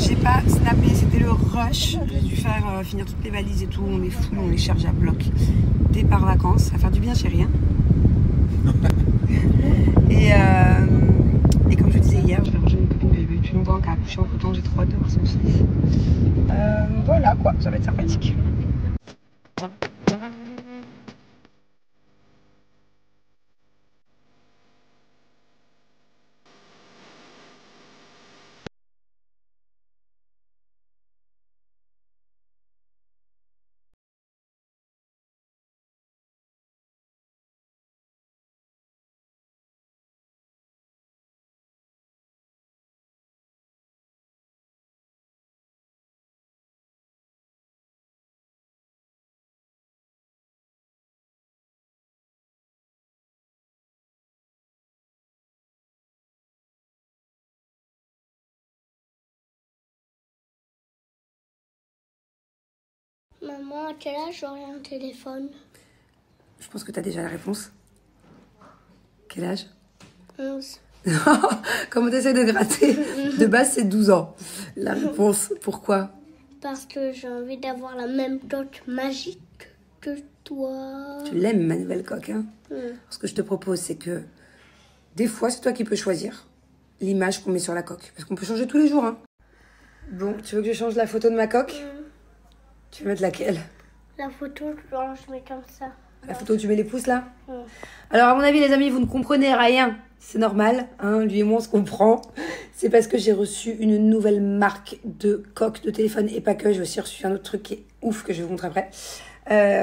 J'ai pas snappé, c'était le rush. J'ai dû faire finir toutes les valises et tout. On est full, on les charge à bloc. Départ vacances, ça va faire du bien chérie. Et comme je disais hier, je vais rejoindre une copine que j'ai vue depuis longtemps qui a accouché entre temps. J'ai trop hâte de voir son fils. Voilà quoi, ça va être sympathique. Maman, à quel âge j'aurai un téléphone? Je pense que tu as déjà la réponse. Quel âge? 11. Comment tu essaies de gratter? De base, c'est 12 ans. La réponse, pourquoi? Parce que j'ai envie d'avoir la même coque magique que toi. Tu l'aimes, ma nouvelle coque, hein? Ce que je te propose, c'est que des fois, c'est toi qui peux choisir l'image qu'on met sur la coque. Parce qu'on peut changer tous les jours, hein. Bon, tu veux que je change la photo de ma coque? Tu veux mettre laquelle? La photo, je mets comme ça. La photo où tu mets les pouces, là? Alors, à mon avis, les amis, vous ne comprenez rien. C'est normal, hein, lui et moi, on se comprend. C'est parce que j'ai reçu une nouvelle marque de coque de téléphone. Et pas que, j'ai aussi reçu un autre truc qui est ouf, que je vais vous montrer après.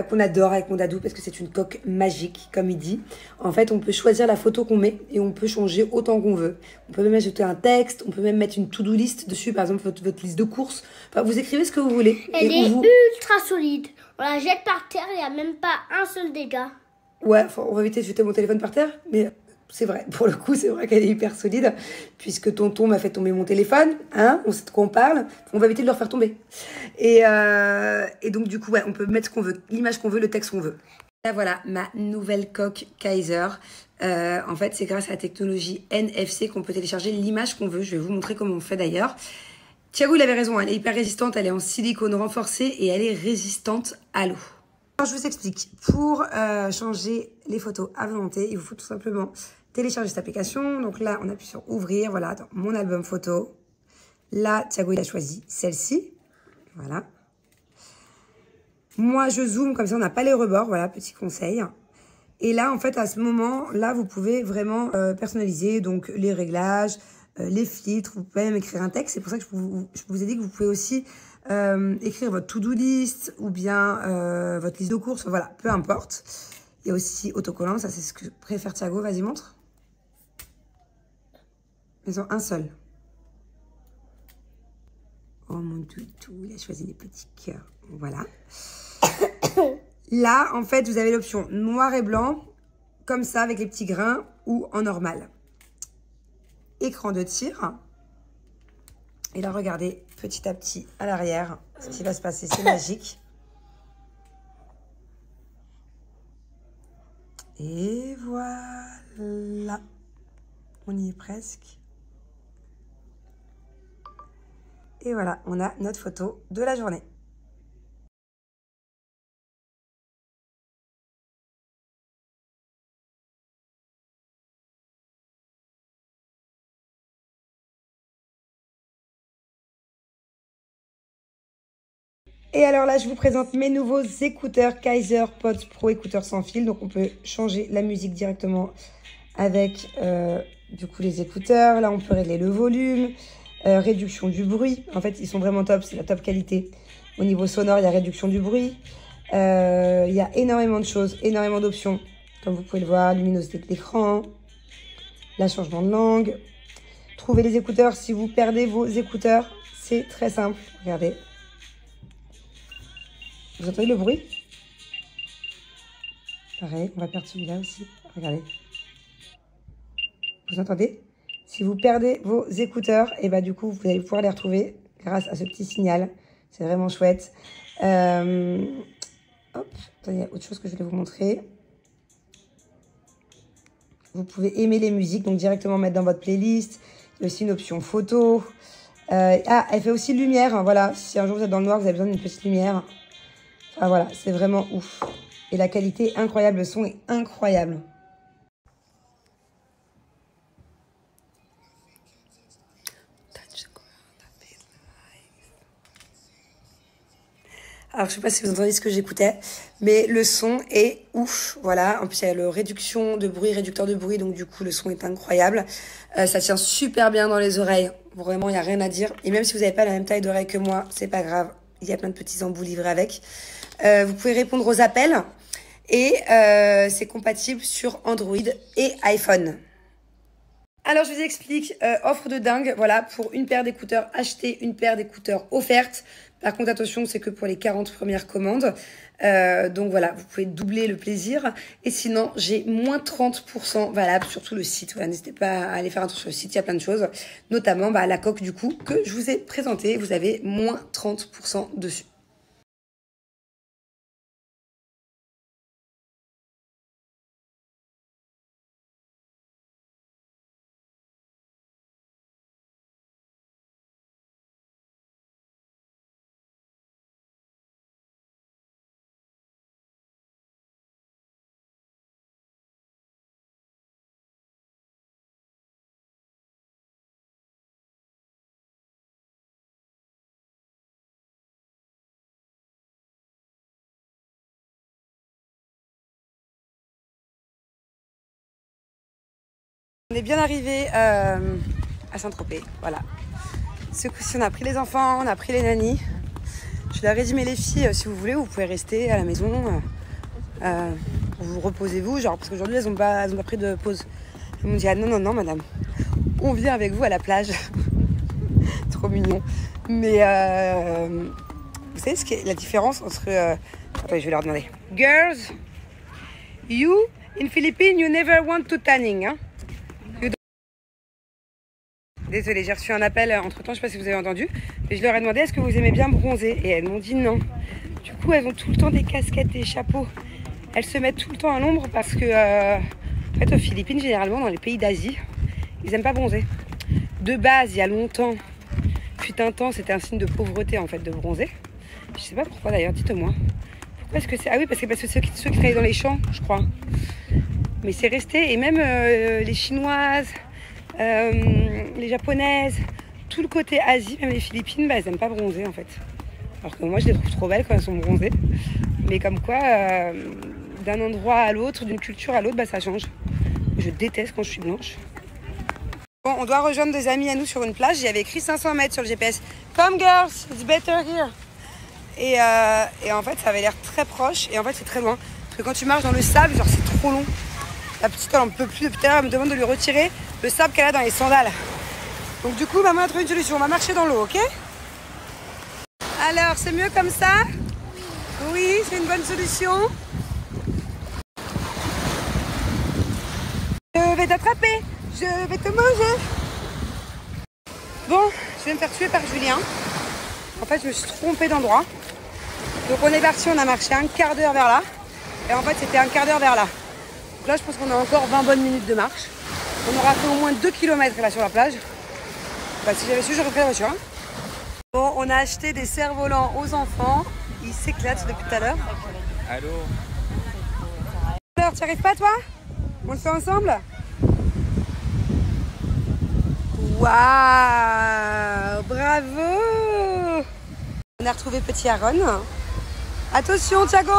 Qu'on adore avec mon dadou, parce que c'est une coque magique, comme il dit. En fait, on peut choisir la photo qu'on met et on peut changer autant qu'on veut. On peut même ajouter un texte, on peut même mettre une to-do list dessus, par exemple votre liste de courses. Enfin, vous écrivez ce que vous voulez. Elle est ultra solide. On la jette par terre, il n'y a même pas un seul dégât. Ouais, on va éviter de jeter mon téléphone par terre, mais c'est vrai, pour le coup, c'est vrai qu'elle est hyper solide, puisque tonton m'a fait tomber mon téléphone, hein, on sait de quoi on parle, on va éviter de le refaire tomber. Et donc, du coup, ouais, on peut mettre ce qu'on veut, l'image qu'on veut, le texte qu'on veut. Là, voilà, ma nouvelle coque Kaiser. En fait, c'est grâce à la technologie NFC qu'on peut télécharger l'image qu'on veut. Je vais vous montrer comment on fait d'ailleurs. Thiago, il avait raison, elle est hyper résistante, elle est en silicone renforcé et elle est résistante à l'eau. Alors, je vous explique. Pour changer les photos à volonté, il vous faut tout simplement télécharger cette application. Donc là, on appuie sur ouvrir. Voilà, dans mon album photo. Là, Thiago, il a choisi celle-ci. Voilà. Moi, je zoome, comme ça, on n'a pas les rebords. Voilà, petit conseil. Et là, en fait, à ce moment-là, vous pouvez vraiment personnaliser donc les réglages, les filtres. Vous pouvez même écrire un texte. C'est pour ça que je vous ai dit que vous pouvez aussi écrire votre to-do list ou bien votre liste de courses. Voilà, peu importe. Il y a aussi autocollant. Ça, c'est ce que préfère Thiago. Vas-y, montre. Ils ont un seul. Oh, mon toutou, il a choisi les petits cœurs. Voilà. Là, en fait, vous avez l'option noir et blanc, comme ça, avec les petits grains, ou en normal. Écran de tir. Et là, regardez, petit à petit, à l'arrière, ce qui va se passer, c'est magique. Et voilà. On y est presque. Et voilà, on a notre photo de la journée. Et alors là, je vous présente mes nouveaux écouteurs Kaiser Pods Pro, écouteurs sans fil. Donc, on peut changer la musique directement avec du coup les écouteurs. Là, on peut régler le volume, réduction du bruit. En fait, ils sont vraiment top, c'est la top qualité. Au niveau sonore, il y a réduction du bruit. Il y a énormément de choses, énormément d'options. Comme vous pouvez le voir, luminosité de l'écran, la changement de langue. Trouver les écouteurs, si vous perdez vos écouteurs, c'est très simple. Regardez. Vous entendez le bruit? Pareil, on va perdre celui-là aussi. Regardez. Vous entendez? Si vous perdez vos écouteurs, et bah du coup, vous allez pouvoir les retrouver grâce à ce petit signal. C'est vraiment chouette. Hop, attendez, il y a autre chose que je voulais vous montrer. Vous pouvez aimer les musiques, donc directement mettre dans votre playlist. Il y a aussi une option photo. Ah, elle fait aussi lumière, hein, voilà. Si un jour vous êtes dans le noir, vous avez besoin d'une petite lumière. Enfin voilà, c'est vraiment ouf. Et la qualité est incroyable, le son est incroyable. Alors, je sais pas si vous entendez ce que j'écoutais, mais le son est ouf, voilà. En plus, il y a le réduction de bruit, réducteur de bruit, donc du coup, le son est incroyable. Ça tient super bien dans les oreilles. Vraiment, il n'y a rien à dire. Et même si vous n'avez pas la même taille d'oreille que moi, c'est pas grave. Il y a plein de petits embouts livrés avec. Vous pouvez répondre aux appels et c'est compatible sur Android et iPhone. Alors, je vous explique, offre de dingue, voilà, pour une paire d'écouteurs achetée, une paire d'écouteurs offerte. Par contre, attention, c'est que pour les 40 premières commandes. Donc voilà, vous pouvez doubler le plaisir. Et sinon, j'ai moins 30% valable sur tout le site. Voilà, n'hésitez pas à aller faire un tour sur le site, il y a plein de choses. Notamment la coque du coup que je vous ai présentée. Vous avez moins 30% dessus. On est bien arrivé à Saint-Tropez, voilà. Ce coup-ci, on a pris les enfants, on a pris les nannies. Je leur ai dit, mais les filles, si vous voulez, vous pouvez rester à la maison. Vous reposez-vous, genre, parce qu'aujourd'hui, elles ont pas pris de pause. Elles m'ont dit, ah non, madame, on vient avec vous à la plage. Trop mignon. Mais vous savez ce qu'est la différence entre... Attendez, je vais leur demander. Girls, you, in Philippines, you never want to tanning, hein? Désolée, j'ai reçu un appel entre-temps, je ne sais pas si vous avez entendu. Mais je leur ai demandé, est-ce que vous aimez bien bronzer? Et elles m'ont dit non. Du coup, elles ont tout le temps des casquettes, des chapeaux. Elles se mettent tout le temps à l'ombre parce que, en fait, aux Philippines, généralement, dans les pays d'Asie, ils n'aiment pas bronzer. De base, il y a longtemps, fut un temps, c'était un signe de pauvreté, en fait, de bronzer. Je ne sais pas pourquoi, d'ailleurs, dites-moi. Pourquoi est-ce que c'est... Ah oui, parce que ceux qui travaillent dans les champs, je crois. Mais c'est resté, et même les Chinoises... les japonaises, tout le côté Asie, même les Philippines, elles n'aiment pas bronzer en fait. Alors que moi je les trouve trop belles quand elles sont bronzées. Mais comme quoi, d'un endroit à l'autre, d'une culture à l'autre, ça change. Je déteste quand je suis blanche. Bon, on doit rejoindre des amis à nous sur une plage. Il y avait écrit 500 mètres sur le GPS. Come girls, it's better here. Et en fait, ça avait l'air très proche. Et en fait, c'est très loin. Parce que quand tu marches dans le sable, genre c'est trop long. La petite, elle en peut plus. Depuis tout à l'heure, elle me demande de lui retirer le sable qu'elle a dans les sandales. Donc du coup, maman a trouvé une solution. On va marcher dans l'eau, ok? Alors, c'est mieux comme ça? Oui, c'est une bonne solution. Je vais t'attraper. Je vais te manger. Bon, je vais me faire tuer par Julien. En fait, je me suis trompée d'endroit. Donc on est parti, on a marché un quart d'heure vers là. Et en fait, c'était un quart d'heure vers là. Donc là, je pense qu'on a encore 20 bonnes minutes de marche. On aura fait au moins 2 km là sur la plage. Bah, si j'avais su, j'aurais pris la voiture. Hein. Bon, on a acheté des cerfs-volants aux enfants. Ils s'éclatent depuis tout à l'heure. Allô? Alors, tu n'y arrives pas, toi? On le fait ensemble? Waouh! Bravo! On a retrouvé petit Aaron. Attention, Thiago!